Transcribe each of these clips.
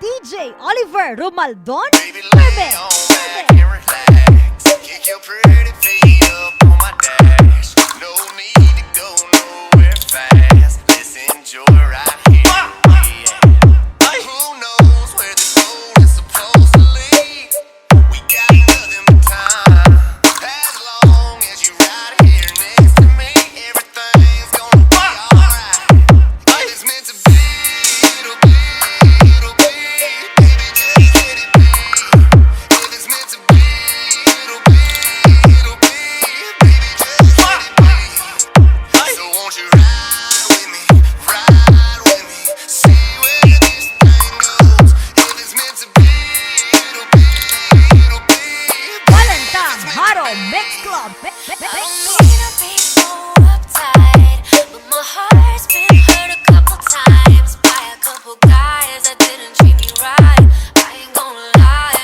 DJ Oliver Romaldon. Baby, lay on back and relax. Kick your pretty feet up on my dash. No need to go nowhere fast. Let's enjoy right here. Yeah. Who knows where this road is supposed to lead? We got nothing but time. As long as you're right here next to me, everything's gonna be alright. If it's meant to be, it'll be, it'll be. Baby, just let it be. If it's meant to be, it'll be, it'll be. Baby, just let it be. So won't you ride with me, see where this thing goes. If it's meant to be, it'll be, it'll be. Valentine Haro Mix Club. I don't mean to be so uptight, but my heart's been hurt a couple times by a couple guys that didn't treat me right. I ain't gonna lie,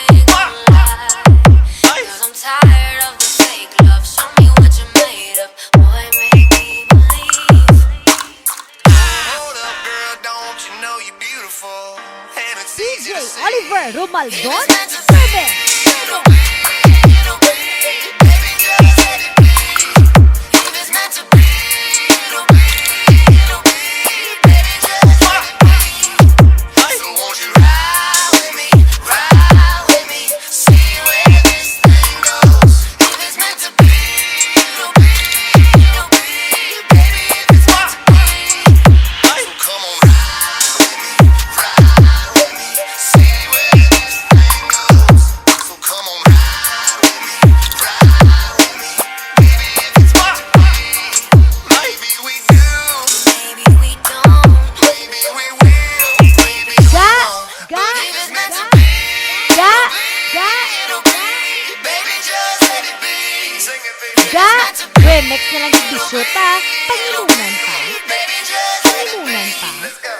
cause I'm tired of the fake love. Show me what you're made of, boy, make me believe. Hold up, girl, don't you know you're beautiful? And it's easy DJ to see. Oliver Romaldon. If it's meant to be, it'll be, it'll be. Baby, just let it be. If it's meant to be, it'll be, it'll be. Baby, just let it be. So won't you ride with me, see where this thing goes. If it's meant to be, it'll be, it'll be. Baby, if it's meant to be. So come on, ride with me, see where this thing goes. So come on, ride with me, baby, if it's meant to be. Maybe we do, Maybe we don't. maybe we will, maybe we Ga, won't. ga, If it's meant to be, ga, ga, it'll be. Baby, just let it be. Sing it, baby. ga. Remix na lang yung bisyota. Panginunan pa. Baby, just let it be. Panginunan pa. Let's go.